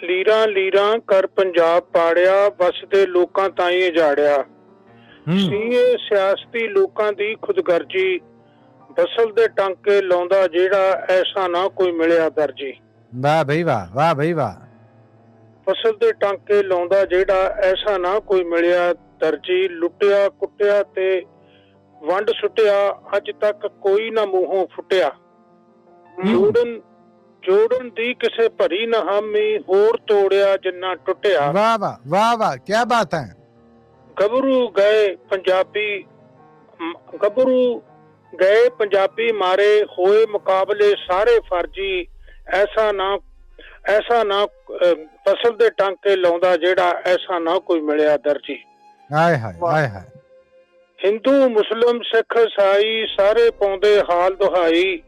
ਲੀਰਾਂ ਲੀਰਾਂ ਕਰ ਪੰਜਾਬ ਪਾੜਿਆ, ਵਸਦੇ ਲੋਕਾਂ ਤਾਈਂ ਉਜਾੜਿਆ। ਸੀਏ ਸਿਆਸਤੀ ਲੋਕਾਂ ਦੀ ਖੁਦਗਰਜੀ, ਬਸਲ ਦੇ ਟਾਂਕੇ ਲਾਉਂਦਾ ਜਿਹੜਾ, ਐਸਾ ਨਾ ਕੋਈ ਮਿਲਿਆ ਦਰਜੀ। ਵਾਹ ਬਈ ਵਾਹ, ਵਾਹ ਬਈ ਵਾਹ। ਫਸਲ ਦੇ ਟਾਂਕੇ ਲਾਉਂਦਾ ਜਿਹੜਾ, ਐਸਾ ਨਾ ਕੋਈ ਮਿਲਿਆ ਦਰਜੀ। ਲੁੱਟਿਆ ਕੁੱਟਿਆ ਤੇ ਵੰਡ ਸੁੱਟਿਆ, ਅੱਜ ਤੱਕ ਕੋਈ ਨਾ ਮੂੰਹੋਂ ਫੁੱਟਿਆ। ਜੋੜਨ ਦੀ ਕਿਸੇ ਭਰੀ ਨਾ ਹਾਮੀ, ਹੋਰ ਤੋੜਿਆ ਜਿੰਨਾ ਟੁੱਟਿਆ। ਵਾਹ ਵਾਹ ਵਾਹ ਵਾਹ, ਕੀ ਬਾਤ ਹੈ। ਗੱਭਰੂ ਗਏ ਪੰਜਾਬੀ ਮਾਰੇ, ਹੋਏ ਮੁਕਾਬਲੇ ਸਾਰੇ ਫਰਜੀ। ਐਸਾ ਨਾ ਫਸਲ ਦੇ ਟਾਂਕੇ ਲਾਉਂਦਾ ਜਿਹੜਾ, ਐਸਾ ਨਾ ਕੋਈ ਮਿਲਿਆ ਦਰਜੀ। ਹਾਏ ਹਾਏ ਹਾਏ ਹਾਏ। ਹਿੰਦੂ ਮੁਸਲਿਮ ਸਿੱਖ ਈਸਾਈ ਸਾਰੇ ਪਾਉਂਦੇ ਹਾਲ ਦੁਹਾਈ।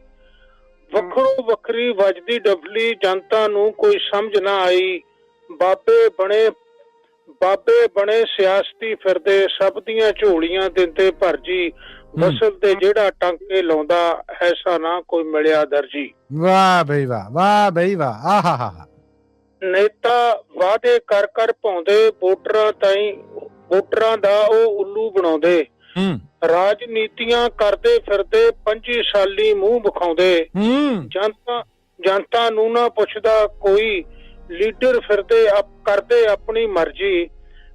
ਵੱਖਰੋ ਵੱਖਰੀ ਵੱਜਦੀ ਡਫਲੀ, ਜਨਤਾ ਨੂੰ ਕੋਈ ਸਮਝ ਨਾ ਆਈ। ਬਾਬੇ ਬਣੇ ਸਿਆਸਤੀ ਫਿਰਦੇ, ਸਭ ਦੀਆਂ ਝੋਲੀਆਂ ਦਿੰਦੇ ਭਰਜੀ। ਬਸਲ ਤੇ ਜਿਹੜਾ ਟਾਂਕੇ ਲਾਉਂਦਾ, ਐਸਾ ਨਾ ਕੋਈ ਮਿਲਿਆ ਦਰਜੀ। ਵਾਹ ਬਈ ਵਾਹ, ਵਾਹ ਬਈ ਵਾਹ। ਆਹਾ ਹਾ। ਨੇਤਾ ਵਾਅਦੇ ਕਰ ਕਰ ਪਾਉਂਦੇ, ਵੋਟਰਾਂ ਦਾ ਉਹ ਉੱਲੂ ਬਣਾਉਂਦੇ। ਰਾਜਨੀਤੀਆਂ ਕਰਦੇ ਫਿਰਦੇ, 25 ਸਾਲੀ ਮੂੰਹ ਵਿਖਾਉਂਦੇ। ਜਨਤਾ ਨੂੰ ਨਾ ਪੁੱਛਦਾ ਕੋਈ, ਲੀਡਰ ਫਿਰਦੇ ਕਰਦੇ ਆਪਣੀ ਮਰਜ਼ੀ।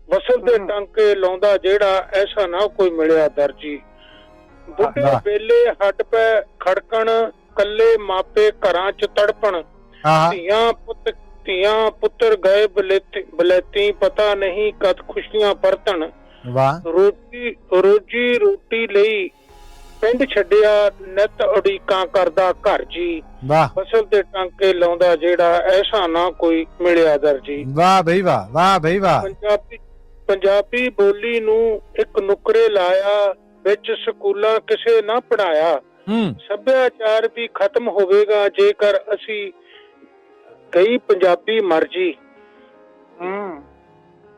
ਬਸਲ ਦੇ ਟਾਂਕੇ ਲਾਉਂਦਾ ਜਿਹੜਾ, ਐਸਾ ਨਾ ਕੋਈ ਮਿਲਿਆ ਦਰਜੀ। ਬੁੱਢੇ ਵੇਲੇ ਹੱਡ ਪੈ ਖੜਕਣ, ਕੱਲੇ ਮਾਪੇ ਘਰਾਂ ਚ ਤੜਪਣ। ਧੀਆਂ ਪੁੱਤਰ ਗਏ ਬਲੈਤੀ, ਪਤਾ ਨਹੀਂ ਕਦ ਖੁਸ਼ੀਆਂ ਪਰਤਣ। ਰੋਜੀ ਰੋਟੀ ਲਈ ਪਿੰਡ ਛੱਡਿਆ, ਨਿੱਤ ਉਡੀਕਾਂ ਕਰਦਾ ਘਰ ਜੀ। ਫਸਲ ਤੇ ਟਾਂਕੇ ਲਾਉਂਦਾ ਜਿਹੜਾ, ਐਸਾ ਨਾ ਕੋਈ ਮਿਲਿਆ ਦਰਜੀ। ਵਾਹ ਬਈ ਵਾਹ, ਵਾਹ ਬਈ ਵਾਹ। ਪੰਜਾਬੀ ਬੋਲੀ ਨੂੰ ਇੱਕ ਨੁਕਰੇ ਲਾਇਆ, ਵਿੱਚ ਸਕੂਲਾਂ ਕਿਸੇ ਨਾ ਪੜ੍ਹਾਇਆ। ਸੱਭਿਆਚਾਰ ਵੀ ਖਤਮ ਹੋਵੇਗਾ, ਜੇਕਰ ਅਸੀਂ ਗਈ ਪੰਜਾਬੀ ਮਰਜੀ।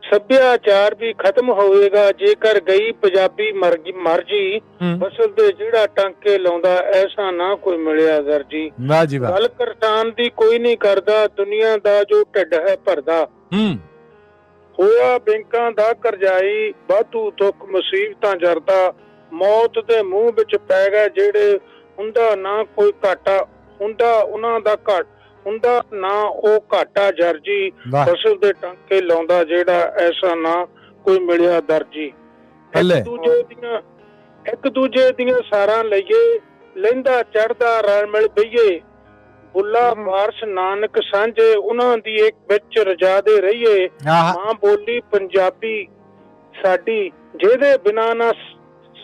ਸੱਭਿਆਚਾਰ ਵੀ ਖਤਮ ਹੋਵੇਗਾ, ਜੇਕਰ ਗਈ ਪੰਜਾਬੀ ਮਰਜੀ। ਫਸਲ ਦੇ ਜਿਹੜਾ ਟਾਂਕੇ ਲਾਉਂਦਾ, ਐਸਾ ਨਾ ਕੋਈ ਮਿਲਿਆ ਦਰਜੀ। ਗੱਲ ਕਿਸਾਨ ਦੀ ਕੋਈ ਨਹੀਂ ਕਰਦਾ, ਦੁਨੀਆ ਦਾ ਜੋ ਢਿੱਡ ਹੈ ਭਰਦਾ। ਹੋਇਆ ਬੈਂਕਾਂ ਦਾ ਕਰਜ਼ਾਈ, ਵਾਧੂ ਦੁੱਖ ਮੁਸੀਬਤਾਂ ਜਰਦਾ। ਮੌਤ ਦੇ ਮੂੰਹ ਵਿੱਚ ਪੈ ਗਏ ਜਿਹੜੇ, ਹੁੰਦਾ ਨਾ ਕੋਈ ਘਾਟਾ, ਹੁੰਦਾ ਨਾ ਉਹ ਘਾਟਾ ਜਰਜੀ। ਫਸਲ ਦੇ ਟਾਂਕੇ ਲਾਉਂਦਾ ਜਿਹੜਾ, ਐਸਾ ਨਾ ਕੋਈ ਮਿਲਿਆ ਦਰਜੀ। ਇੱਕ ਦੂਜੇ ਦੀਆਂ ਸਾਰਾਂ ਲਈਏ, ਲਹਿੰਦਾ ਚੜਦਾ ਰਲ ਮਿਲ ਬਈਏ। ਬੁੱਲਾ ਵਾਰਸ ਨਾਨਕ ਸਾਂਝੇ, ਉਹਨਾਂ ਦੀ ਇੱਕ ਵਿੱਚ ਰਜਾ ਦੇ ਰਹੀਏ। ਮਾਂ ਬੋਲੀ ਪੰਜਾਬੀ ਸਾਡੀ, ਜਿਹਦੇ ਬਿਨਾਂ ਨਾ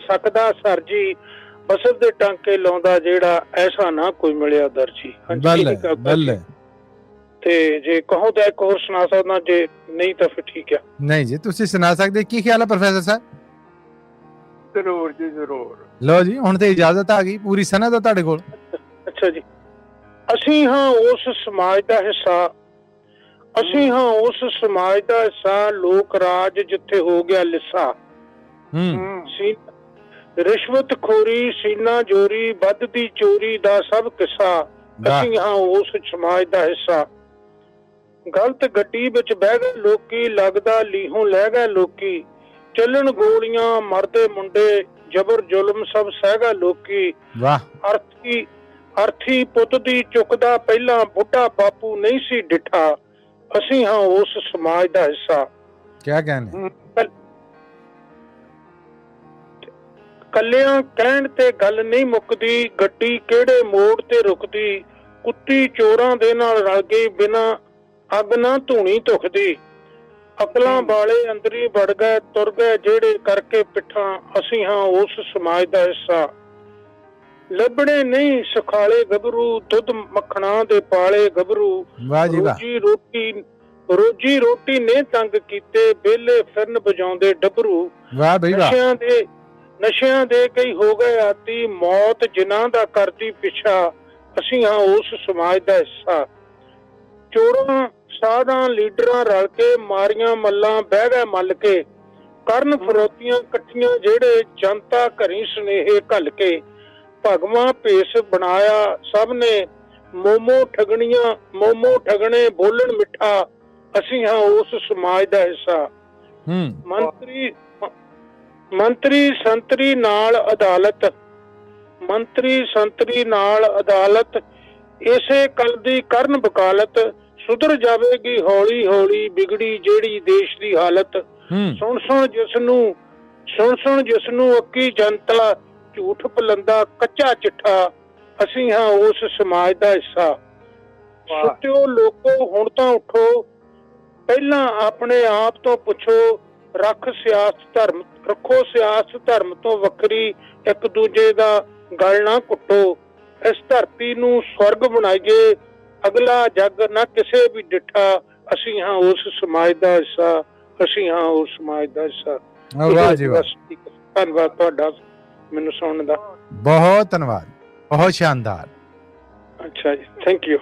ਸਕਦਾ ਸਰਜੀ। ਫਸਲ ਦੇ ਟਾਂਕੇ ਲਾਉਂਦਾ ਜਿਹੜਾ, ਐਸਾ ਨਾ ਕੋਈ ਮਿਲਿਆ ਦਰਜੀ। ਤੇ ਜੇ ਕਹੋ ਤਾਂ ਇੱਕ ਹੋਰ ਸੁਣਾ ਸਕਦਾ, ਜੇ ਨਹੀਂ ਤਾਂ ਫਿਰ ਠੀਕ ਆ। ਨਹੀਂ ਜੀ, ਤੁਸੀਂ ਸੁਣਾ ਸਕਦੇ। ਕੀ ਖਿਆਲ ਹੈ ਪ੍ਰੋਫੈਸਰ ਸਾਹਿਬ? ਜ਼ਰੂਰ ਜੀ ਜ਼ਰੂਰ। ਲਓ ਜੀ, ਹੁਣ ਤੇ ਇਜਾਜ਼ਤ ਆ ਗਈ, ਪੂਰੀ ਸਨਦ ਆ ਤੁਹਾਡੇ ਕੋਲ। ਅੱਛਾ ਜੀ। ਅਸੀਂ ਹਾਂ ਉਸ ਸਮਾਜ ਦਾ ਹਿੱਸਾ, ਲੋਕ ਰਾਜ ਜਿੱਥੇ ਹੋ ਗਿਆ ਲਿੱਸਾ। ਰਿਸ਼ਵਤ ਖੋਰੀ, ਸੀਨਾ ਜੋਰੀ, ਵੱਧਦੀ ਚੋਰੀ ਦਾ ਸਭ ਕਿੱਸਾ। ਅਸੀਂ ਹਾਂ ਉਸ ਸਮਾਜ ਦਾ ਹਿੱਸਾ। ਗਲਤ ਗੱਡੀ ਵਿੱਚ ਬਹਿ ਗਏ ਲੋਕੀ, ਲੱਗਦਾ ਲੀਹੋਂ ਲੈ ਗਏ ਲੋਕੀ। ਚੱਲਣ ਗੋਲੀਆਂ, ਮਰਦੇ ਮੁੰਡੇ, ਜਬਰ ਜ਼ੁਲਮ ਸਭ ਸਹਿ ਗਏ ਲੋਕੀ। ਅਰਥੀ ਪੁੱਤ ਦੀ ਚੁੱਕਦਾ ਪਹਿਲਾਂ, ਬੁੱਢਾ ਬਾਪੂ ਨਹੀਂ ਸੀ ਡਿੱਠਾ। ਅਸੀਂ ਹਾਂ ਉਸ ਸਮਾਜ ਦਾ ਹਿੱਸਾ। ਕਿਆ ਕਹਿਣੇ? ਕੱਲਿਆਂ ਕਹਿਣ ਤੇ ਗੱਲ ਨਹੀਂ ਮੁੱਕਦੀ, ਗੱਡੀ ਕਿਹੜੇ ਮੋੜ ਤੇ ਰੁਕਦੀ। ਕੁੱਤੀ ਚੋਰਾਂ ਦੇ ਨਾਲ ਰਲ ਗਈ, ਬਿਨਾਂ ਅੱਗ ਨਾ ਧੂਣੀ ਧੁਖਦੀ। ਅਕਲਾਂ ਵਾਲੇ ਅੰਦਰੀ ਵੜ ਗਏ, ਤੁਰ ਗਏ ਜਿਹੜੇ ਕਰਕੇ ਪਿੱਠਾਂ। ਅਸੀਂ ਹਾਂ ਉਸ ਸਮਾਜ ਦਾ ਹਿੱਸਾ। ਲੱਭਣੇ ਨਹੀਂ ਸੁਖਾਲੇ ਗੱਭਰੂ, ਦੁੱਧ ਮੱਖਣਾ ਦੇ ਪਾਲੇ ਗੱਭਰੂ। ਰੋਜੀ ਰੋਟੀ ਨੇ ਤੰਗ ਕੀਤੇ, ਵਿਹਲੇ ਫਿਰਨ ਵਜਾਉਂਦੇ ਡੱਬਰੂ। ਨਸ਼ਿਆਂ ਦੇ ਕਈ ਹੋ ਗਏ ਆਦੀ, ਮੌਤ ਜਿਨ੍ਹਾਂ ਦਾ ਕਰਦੀ ਪਿੱਛਾ। ਅਸੀਂ ਹਾਂ ਉਸ ਸਮਾਜ ਦਾ ਹਿੱਸਾ। ਚੋਰਾਂ ਸਾਧਾਂ ਲੀਡਰਾਂ ਰਲ ਕੇ, ਮਾਰੀਆਂ ਮੱਲਾਂ ਬਹਿ ਗਏ ਮੱਲ ਕੇ। ਕਰਨ ਫਰੋਤੀਆਂ ਇਕੱਠੀਆਂ ਜਿਹੜੇ, ਜਨਤਾ ਘਰੀ ਸੁਨੇਹੇ ਘੱਲ ਕੇ। ਭਗਵਾਂ ਭੇਸ ਬਣਾਇਆ ਸਭ ਨੇ, ਮੋਮੋ ਠਗਣੇ ਬੋਲਣ ਮਿੱਠਾ। ਅਸੀਂ ਹਾਂ ਉਸ ਸਮਾਜ ਦਾ ਹਿੱਸਾ। ਮੰਤਰੀ ਸੰਤਰੀ ਨਾਲ ਅਦਾਲਤ, ਮੰਤਰੀ ਸੰਤਰੀ ਨਾਲ ਅਦਾਲਤ, ਇਸੇ ਕਲ ਦੀ ਕਰਨ ਵਕਾਲਤ, ਸੁਧਰ ਜਾਵੇਗੀ ਹੌਲੀ ਹੌਲੀ ਬਿਗੜੀ ਜਿਹੜੀ ਦੇਸ਼ ਦੀ ਹਾਲਤ। ਸੁਣ ਸੁਣ ਜਿਸਨੂੰ ਅੱਕੀ ਜਨਤਾ, ਝੂਠ ਪਲੰਦਾ ਕੱਚਾ ਚਿੱਠਾ, ਅਸੀਂ ਹਾਂ ਉਸ ਸਮਾਜ ਦਾ ਹਿੱਸਾ। ਸੁੱਤਿਓ ਲੋਕੋ ਹੁਣ ਤਾਂ ਉੱਠੋ, ਪਹਿਲਾਂ ਆਪਣੇ ਆਪ ਤੋਂ ਪੁੱਛੋ, ਰੱਖੋ ਸਿਆਸਤ ਧਰਮ ਤੋਂ ਵੱਖਰੀ, ਇੱਕ ਦੂਜੇ ਦਾ ਗਲ ਨਾ ਘੁੱਟੋ। ਇਸ ਧਰਤੀ ਨੂੰ ਸਵਰਗ ਬਣਾਈਏ, ਅਗਲਾ ਜੱਗ ਨਾ ਕਿਸੇ ਵੀ ਡਿੱਠਾ, ਅਸੀਂ ਹਾਂ ਉਸ ਸਮਾਜ ਦਾ ਹਿੱਸਾ, ਅਸੀਂ ਹਾਂ ਉਸ ਸਮਾਜ ਦਾ ਹਿੱਸਾ। ਵਾਹ ਜੀ ਵਾਹ, ਧੰਨਵਾਦ ਤੁਹਾਡਾ ਮੈਨੂੰ ਸੁਣਨ ਦਾ। ਬਹੁਤ ਧੰਨਵਾਦ, ਬਹੁਤ ਸ਼ਾਨਦਾਰ। ਅੱਛਾ ਜੀ, ਥੈਂਕ ਯੂ।